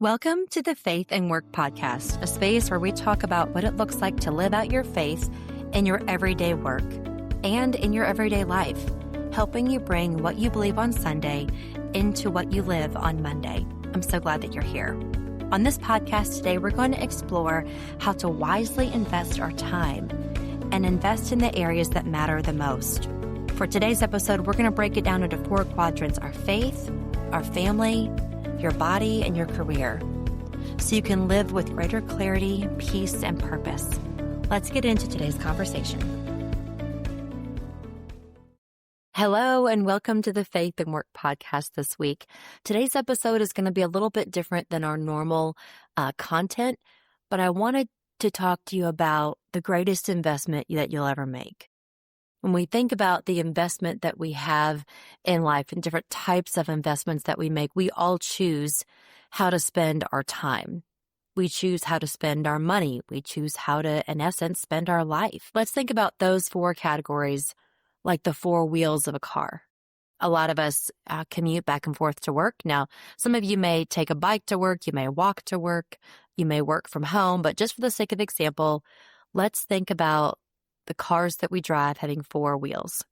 Welcome to the Faith and Work Podcast, a space where we talk about what it looks like to live out your faith in your everyday work and in your everyday life, helping you bring what you believe on Sunday into what you live on Monday. I'm so glad that you're here. On this podcast today, we're going to explore how to wisely invest our time and invest in the areas that matter the most. For today's episode, we're going to break it down into 4 quadrants: our faith, our family, your body, and your career, so you can live with greater clarity, peace, and purpose. Let's get into today's conversation. Hello, and welcome to the Faith and Work Podcast this week. Today's episode is going to be a little bit different than our normal content, but I wanted to talk to you about the greatest investment that you'll ever make. When we think about the investment that we have in life and different types of investments that we make, we all choose how to spend our time. We choose how to spend our money. We choose how to, in essence, spend our life. Let's think about those 4 categories like the 4 wheels of a car. A lot of us commute back and forth to work. Now, some of you may take a bike to work. You may walk to work. You may work from home. But just for the sake of example, let's think about the cars that we drive having 4 wheels.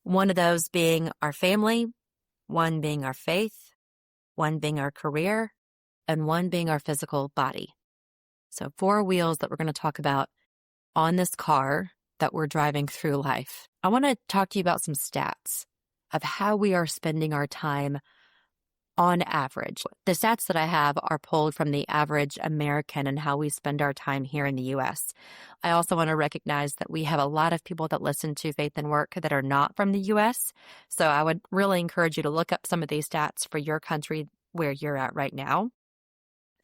One of those being our family, one being our faith, one being our career, and one being our physical body. So 4 wheels that we're going to talk about on this car that we're driving through life. I want to talk to you about some stats of how we are spending our time on average. The stats that I have are pulled from the average American and how we spend our time here in the U.S. I also want to recognize that we have a lot of people that listen to Faith and Work that are not from the U.S. So I would really encourage you to look up some of these stats for your country where you're at right now.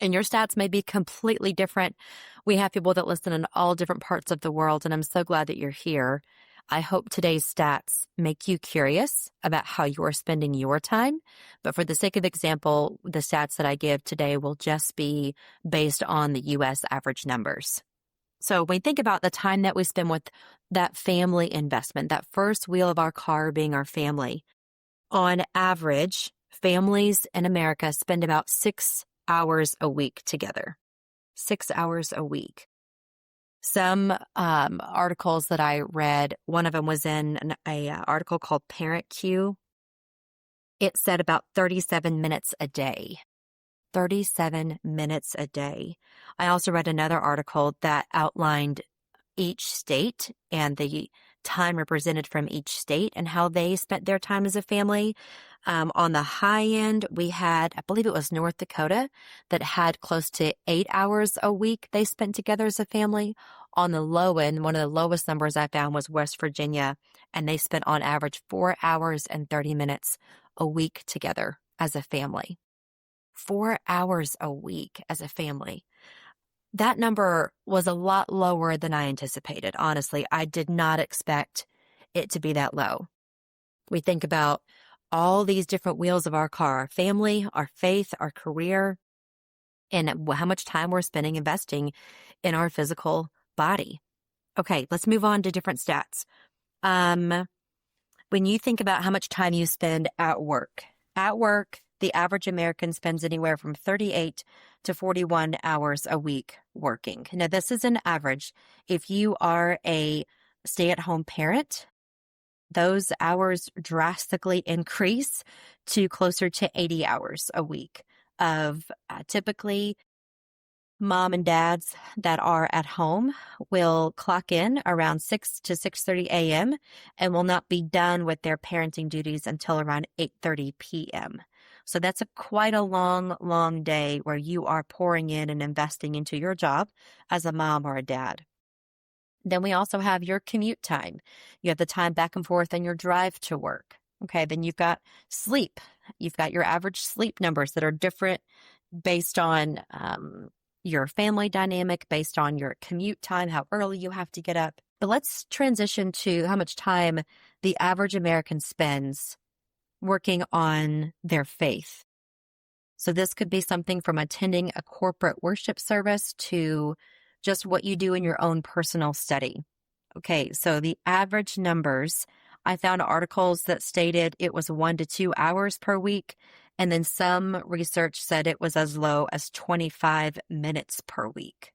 And your stats may be completely different. We have people that listen in all different parts of the world, and I'm so glad that you're here. I hope today's stats make you curious about how you're spending your time. But for the sake of example, the stats that I give today will just be based on the U.S. average numbers. So when we think about the time that we spend with that family investment, that first wheel of our car being our family, on average, families in America spend about 6 hours a week together. 6 hours a week. Some articles that I read, one of them was in an article called Parent Q. It said about 37 minutes a day. 37 minutes a day. I also read another article that outlined each state and the time represented from each state and how they spent their time as a family. On the high end, we had, I believe it was North Dakota, that had close to 8 hours a week they spent together as a family. On the low end, one of the lowest numbers I found was West Virginia, and they spent on average 4 hours and 30 minutes a week together as a family. 4 hours a week as a family. That number was a lot lower than I anticipated. Honestly, I did not expect it to be that low. We think about all these different wheels of our car: our family, our faith, our career, and how much time we're spending investing in our physical body. Okay, let's move on to different stats. When you think about how much time you spend at work, the average American spends anywhere from 38 to 41 hours a week working. Now, this is an average. If you are a stay-at-home parent, those hours drastically increase to closer to 80 hours a week of typically mom and dads that are at home will clock in around 6 to 6:30 a.m. and will not be done with their parenting duties until around 8:30 p.m. So that's quite a long day where you are pouring in and investing into your job as a mom or a dad. Then we also have your commute time. You have the time back and forth on your drive to work. Okay, then you've got sleep. You've got your average sleep numbers that are different based on your family dynamic, based on your commute time, how early you have to get up. But let's transition to how much time the average American spends working on their faith. So this could be something from attending a corporate worship service to just what you do in your own personal study. Okay, so the average numbers, I found articles that stated it was 1 to 2 hours per week, And then some research said it was as low as 25 minutes per week.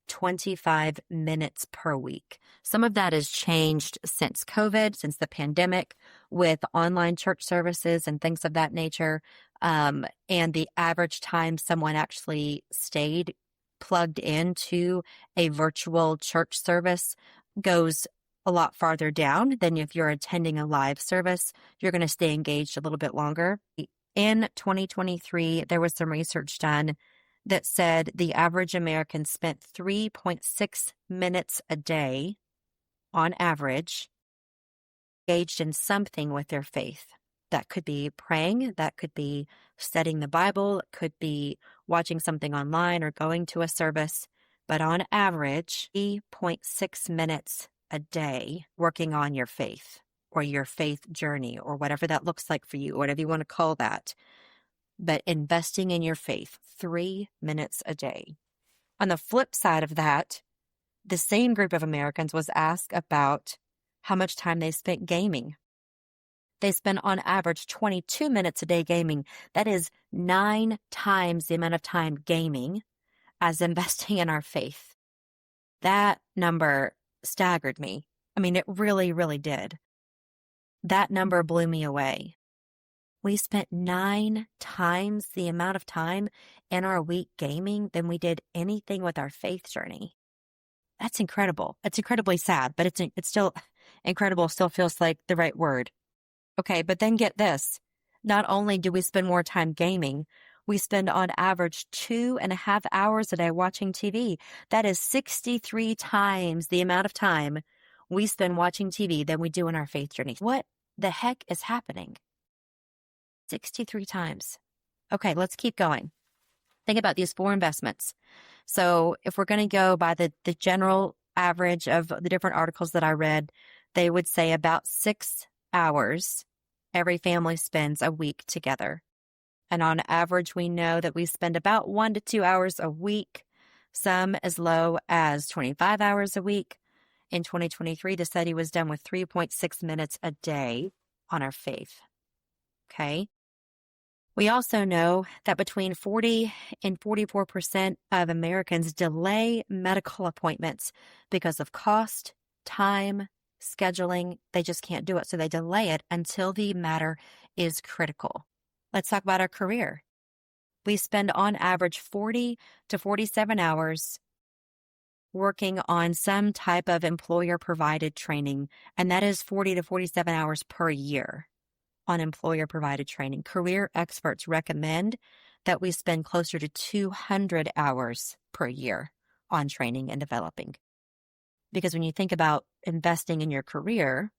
25 minutes per week. Some of that has changed since COVID, since the pandemic, with online church services and things of that nature. And the average time someone actually stayed plugged into a virtual church service goes a lot farther down than if you're attending a live service. You're going to stay engaged a little bit longer. In 2023, there was some research done that said the average American spent 3.6 minutes a day on average engaged in something with their faith. That could be praying, that could be studying the Bible, it could be watching something online or going to a service, but on average, 3.6 minutes a day working on your faith or your faith journey or whatever that looks like for you, whatever you want to call that. But investing in your faith, 3 minutes a day. On the flip side of that, the same group of Americans was asked about how much time they spent gaming. They spend on average 22 minutes a day gaming. That is 9 times the amount of time gaming as investing in our faith. That number staggered me. I mean, it really, really did. That number blew me away. We spent 9 times the amount of time in our week gaming than we did anything with our faith journey. That's incredible. It's incredibly sad, but it's still incredible, still feels like the right word. Okay, but then get this. Not only do we spend more time gaming, we spend on average 2.5 hours a day watching TV. That is 63 times the amount of time we spend watching TV than we do in our faith journey. What the heck is happening? 63 times. Okay, let's keep going. Think about these 4 investments. So if we're going to go by the general average of the different articles that I read, they would say about 6 hours every family spends a week together. And on average, we know that we spend about 1 to 2 hours a week, some as low as 25 hours a week. In 2023, the study was done with 3.6 minutes a day on our faith. Okay. We also know that between 40 and 44% of Americans delay medical appointments because of cost, time, scheduling. They just can't do it. So they delay it until the matter is critical. Let's talk about our career. We spend on average 40 to 47 hours working on some type of employer-provided training, and that is 40 to 47 hours per year on employer-provided training. Career experts recommend that we spend closer to 200 hours per year on training and developing. Because when you think about investing in your career,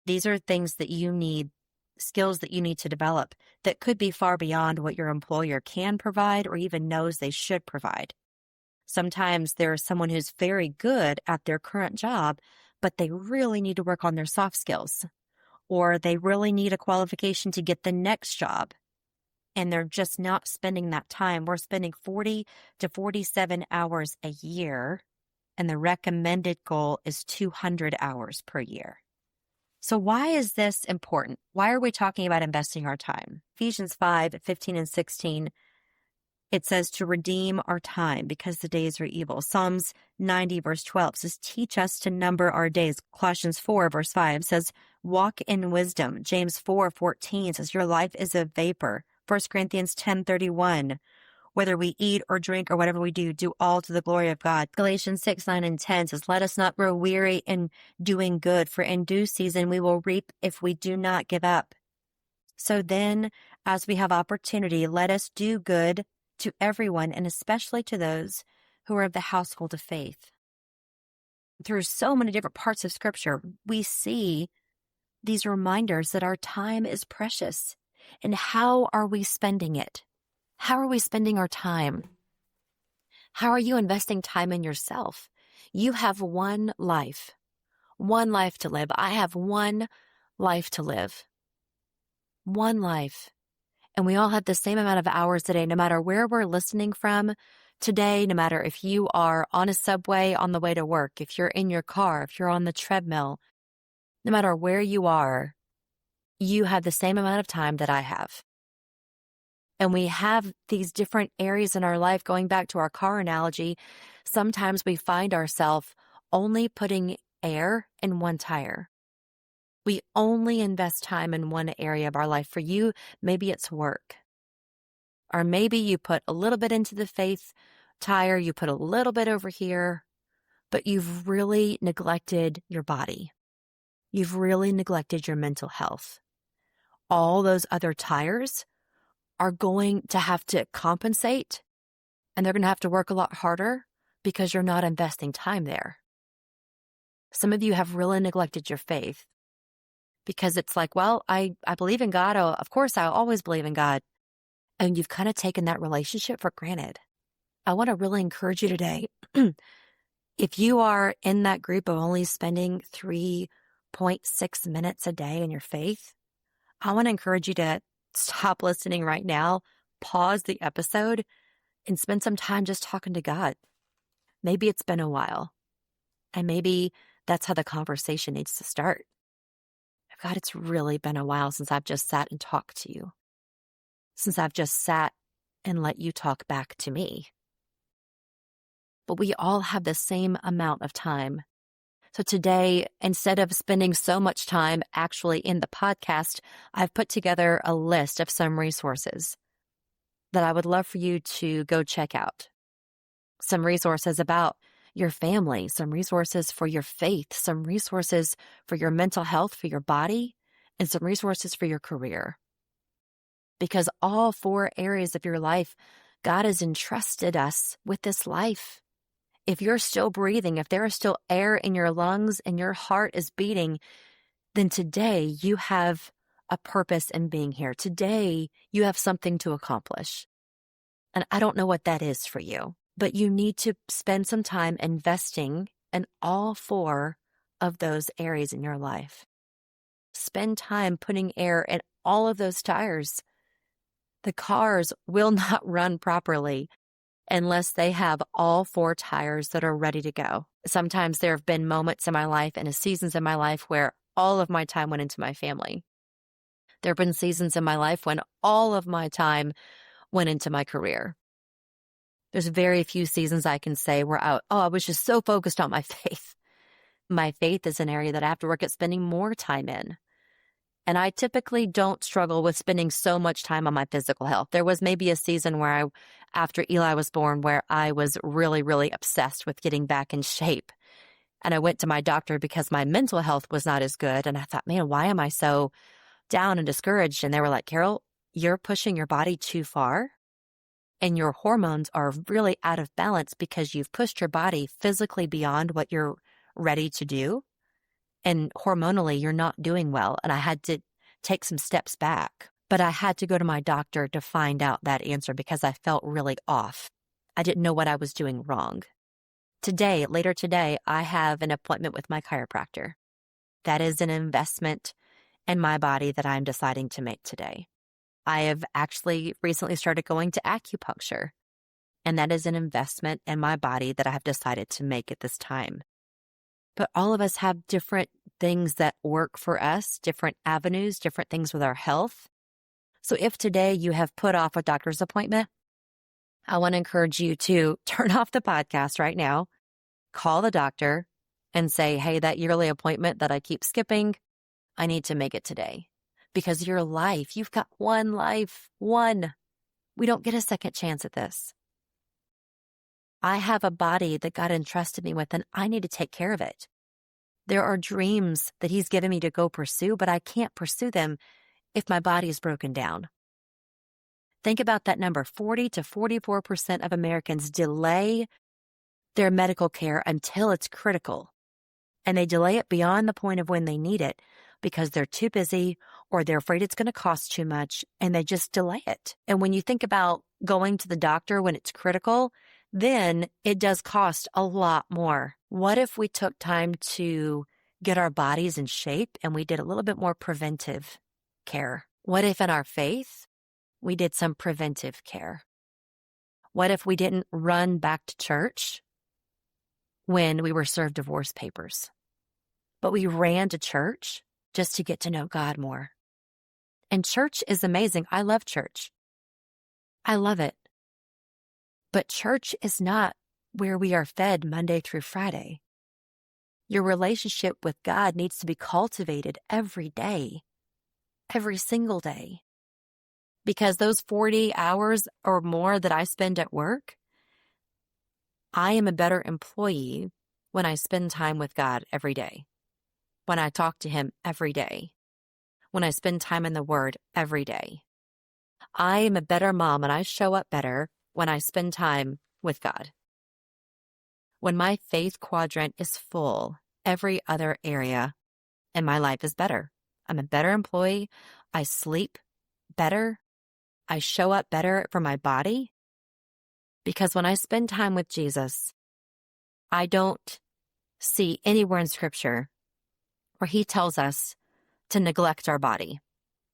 these are things that you need, skills that you need to develop that could be far beyond what your employer can provide or even knows they should provide. Sometimes there's someone who's very good at their current job, but they really need to work on their soft skills, or they really need a qualification to get the next job, and they're just not spending that time. We're spending 40 to 47 hours a year, and the recommended goal is 200 hours per year. So why is this important? Why are we talking about investing our time? Ephesians 5:15 and 16, it says to redeem our time because the days are evil. Psalms 90 verse 12 says, teach us to number our days. Colossians 4 verse 5 says, walk in wisdom. James 4:14 says, your life is a vapor. 1 Corinthians 10:31, whether we eat or drink or whatever we do all to the glory of God. Galatians 6:9 and 10 says, let us not grow weary in doing good, for in due season we will reap if we do not give up. So then, as we have opportunity, let us do good to everyone, and especially to those who are of the household of faith. Through so many different parts of Scripture, we see these reminders that our time is precious. And how are we spending it? How are we spending our time? How are you investing time in yourself? You have one life to live. I have one life to live. One life. And we all have the same amount of hours a day, no matter where we're listening from today, no matter if you are on a subway on the way to work, if you're in your car, if you're on the treadmill, no matter where you are, you have the same amount of time that I have. And we have these different areas in our life, going back to our car analogy. Sometimes we find ourselves only putting air in one tire. We only invest time in one area of our life. For you, maybe it's work. Or maybe you put a little bit into the faith tire, you put a little bit over here, but you've really neglected your body. You've really neglected your mental health. All those other tires are going to have to compensate, and they're going to have to work a lot harder because you're not investing time there. Some of you have really neglected your faith because it's like, well, I believe in God. Oh, of course, I always believe in God. And you've kind of taken that relationship for granted. I want to really encourage you today. If you are in that group of only spending 3.6 minutes a day in your faith, I want to encourage you to stop listening right now, pause the episode, and spend some time just talking to God. Maybe it's been a while, and maybe that's how the conversation needs to start. God, it's really been a while since I've just sat and talked to you, since I've just sat and let you talk back to me. But we all have the same amount of time. So today, instead of spending so much time actually in the podcast, I've put together a list of some resources that I would love for you to go check out. Some resources about your family, some resources for your faith, some resources for your mental health, for your body, and some resources for your career. Because all 4 areas of your life, God has entrusted us with this life. If you're still breathing, if there is still air in your lungs and your heart is beating, then today you have a purpose in being here. Today you have something to accomplish. And I don't know what that is for you, but you need to spend some time investing in all 4 of those areas in your life. Spend time putting air in all of those tires. The cars will not run properly unless they have all 4 tires that are ready to go. Sometimes there have been moments in my life and seasons in my life where all of my time went into my family. There have been seasons in my life when all of my time went into my career. There's very few seasons I can say where I was just so focused on my faith. My faith is an area that I have to work at spending more time in. And I typically don't struggle with spending so much time on my physical health. There was maybe a season where after Eli was born, where I was really, really obsessed with getting back in shape. And I went to my doctor because my mental health was not as good. And I thought, man, why am I so down and discouraged? And they were like, Carol, you're pushing your body too far. And your hormones are really out of balance because you've pushed your body physically beyond what you're ready to do. And hormonally, you're not doing well. And I had to take some steps back. But I had to go to my doctor to find out that answer because I felt really off. I didn't know what I was doing wrong. Later today, I have an appointment with my chiropractor. That is an investment in my body that I'm deciding to make today. I have actually recently started going to acupuncture, and that is an investment in my body that I have decided to make at this time. But all of us have different things that work for us, different avenues, different things with our health. So if today you have put off a doctor's appointment, I want to encourage you to turn off the podcast right now, call the doctor, and say, hey, that yearly appointment that I keep skipping, I need to make it today. Because your life, you've got one life, one. We don't get a second chance at this. I have a body that God entrusted me with, and I need to take care of it. There are dreams that He's given me to go pursue, but I can't pursue them if my body is broken down. Think about that number. 40 to 44% of Americans delay their medical care until it's critical. And they delay it beyond the point of when they need it because they're too busy or they're afraid it's going to cost too much, and they just delay it. And when you think about going to the doctor when it's critical, then it does cost a lot more. What if we took time to get our bodies in shape and we did a little bit more preventive care? What if in our faith, we did some preventive care? What if we didn't run back to church when we were served divorce papers, but we ran to church just to get to know God more? And church is amazing. I love church. I love it. But church is not where we are fed Monday through Friday. Your relationship with God needs to be cultivated every day, every single day. Because those 40 hours or more that I spend at work, I am a better employee when I spend time with God every day, when I talk to Him every day, when I spend time in the Word every day. I am a better mom and I show up better when I spend time with God. When my faith quadrant is full, every other area in my life is better. I'm a better employee. I sleep better. I show up better for my body. Because when I spend time with Jesus, I don't see anywhere in Scripture where He tells us to neglect our body.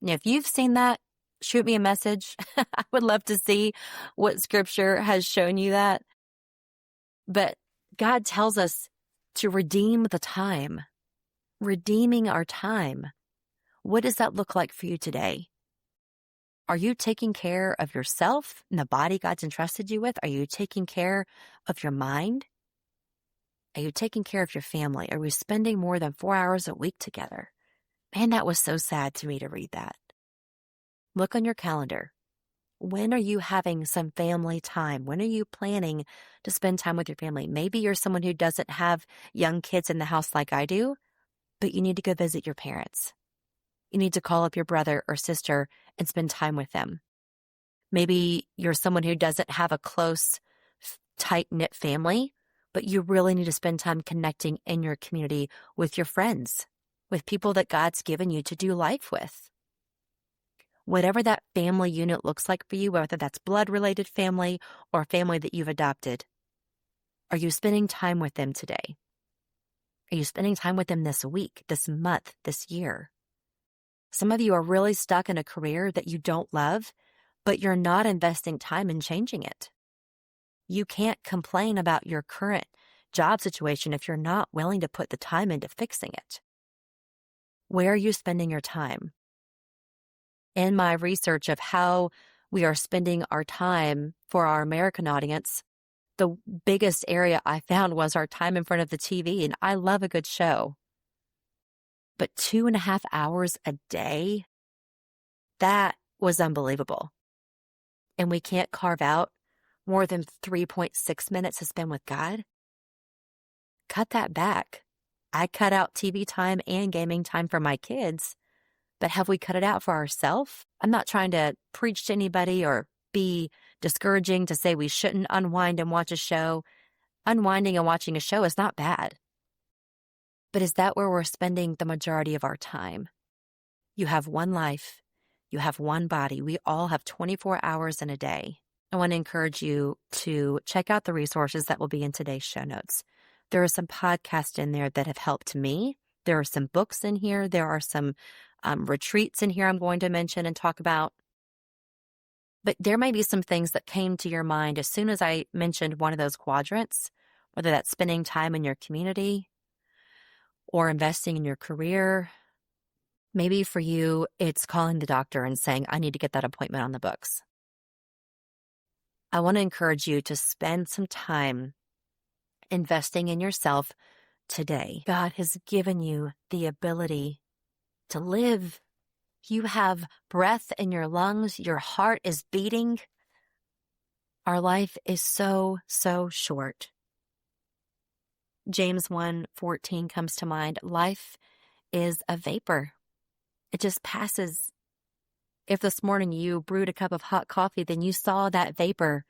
Now, if you've seen that, shoot me a message. I would love to see what Scripture has shown you that. But God tells us to redeem the time, redeeming our time. What does that look like for you today? Are you taking care of yourself and the body God's entrusted you with? Are you taking care of your mind? Are you taking care of your family? Are we spending more than 4 hours a week together? Man, that was so sad to me to read that. Look on your calendar. When are you having some family time? When are you planning to spend time with your family? Maybe you're someone who doesn't have young kids in the house like I do, but you need to go visit your parents. You need to call up your brother or sister and spend time with them. Maybe you're someone who doesn't have a close, tight-knit family, but you really need to spend time connecting in your community with your friends, with people that God's given you to do life with. Whatever that family unit looks like for you, whether that's blood-related family or family that you've adopted, are you spending time with them today? Are you spending time with them this week, this month, this year? Some of you are really stuck in a career that you don't love, but you're not investing time in changing it. You can't complain about your current job situation if you're not willing to put the time into fixing it. Where are you spending your time? In my research of how we are spending our time for our American audience, the biggest area I found was our time in front of the TV, and I love a good show. But 2.5 hours a day, that was unbelievable. And we can't carve out more than 3.6 minutes to spend with God? Cut that back. I cut out TV time and gaming time for my kids, but have we cut it out for ourselves? I'm not trying to preach to anybody or be discouraging to say we shouldn't unwind and watch a show. Unwinding and watching a show is not bad. But is that where we're spending the majority of our time? You have one life. You have one body. We all have 24 hours in a day. I want to encourage you to check out the resources that will be in today's show notes. There are some podcasts in there that have helped me. There are some books in here. There are some retreats in here I'm going to mention and talk about. But there may be some things that came to your mind as soon as I mentioned one of those quadrants, whether that's spending time in your community or investing in your career. Maybe for you, it's calling the doctor and saying, I need to get that appointment on the books. I want to encourage you to spend some time investing in yourself today. God has given you the ability to live. You have breath in your lungs. Your heart is beating. Our life is so, so short. James 1:14 comes to mind. Life is a vapor. It just passes. If this morning you brewed a cup of hot coffee, then you saw that vapor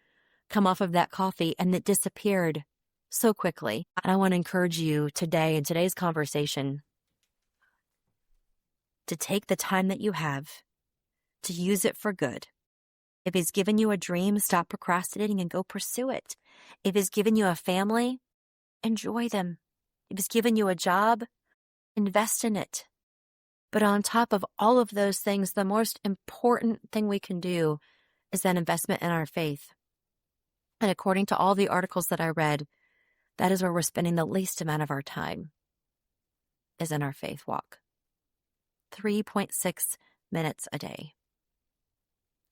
come off of that coffee and it disappeared so quickly. And I want to encourage you today in today's conversation to take the time that you have to use it for good. If He's given you a dream, stop procrastinating and go pursue it. If He's given you a family, enjoy them. If He's given you a job, invest in it. But on top of all of those things, the most important thing we can do is that investment in our faith. And according to all the articles that I read, that is where we're spending the least amount of our time, is in our faith walk. 3.6 minutes a day.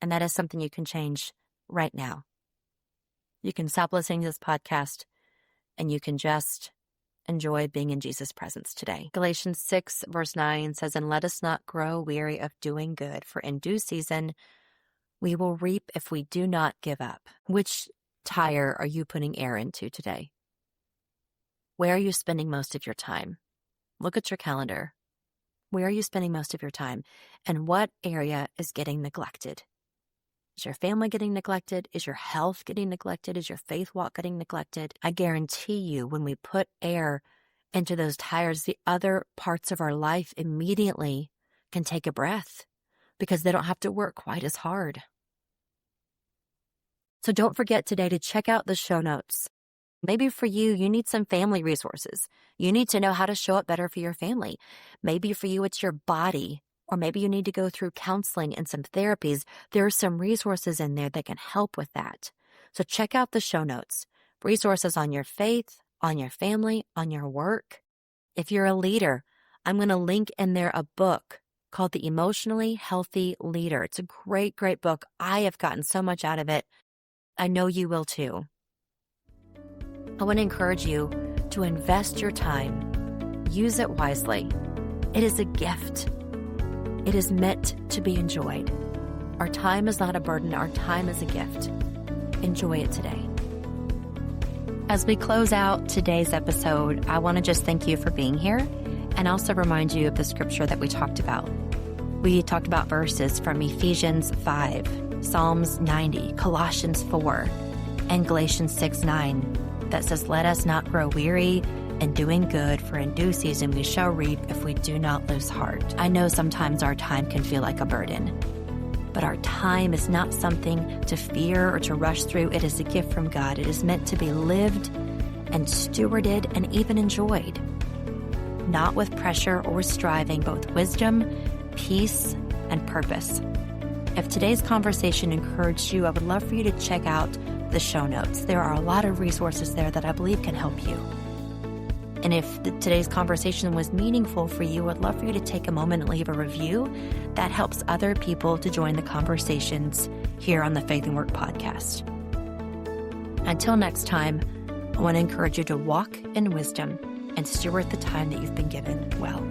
And that is something you can change right now. You can stop listening to this podcast and you can just enjoy being in Jesus' presence today. Galatians 6 verse 9 says, "And let us not grow weary of doing good, for in due season we will reap if we do not give up." Which tire are you putting air into today? Where are you spending most of your time? Look at your calendar. Where are you spending most of your time? And what area is getting neglected? Is your family getting neglected? Is your health getting neglected? Is your faith walk getting neglected? I guarantee you, when we put air into those tires, the other parts of our life immediately can take a breath because they don't have to work quite as hard. So don't forget today to check out the show notes. Maybe for you, you need some family resources. You need to know how to show up better for your family. Maybe for you, it's your body. Or maybe you need to go through counseling and some therapies. There are some resources in there that can help with that. So check out the show notes. Resources on your faith, on your family, on your work. If you're a leader, I'm going to link in there a book called The Emotionally Healthy Leader. It's a great, great book. I have gotten so much out of it. I know you will too. I want to encourage you to invest your time. Use it wisely. It is a gift. It is meant to be enjoyed. Our time is not a burden. Our time is a gift. Enjoy it today. As we close out today's episode, I want to just thank you for being here and also remind you of the scripture that we talked about. We talked about verses from Ephesians 5, Psalms 90, Colossians 4, and Galatians 6:9 that says, "Let us not grow weary in doing good, for in due season we shall reap if we do not lose heart." I know sometimes our time can feel like a burden, but our time is not something to fear or to rush through. It is a gift from God. It is meant to be lived and stewarded and even enjoyed, not with pressure or striving, but with wisdom, peace, and purpose. If today's conversation encouraged you, I would love for you to check out the show notes. There are a lot of resources there that I believe can help you. And if today's conversation was meaningful for you, I'd love for you to take a moment and leave a review. That helps other people to join the conversations here on the Faith and Work podcast. Until next time, I want to encourage you to walk in wisdom and steward the time that you've been given well.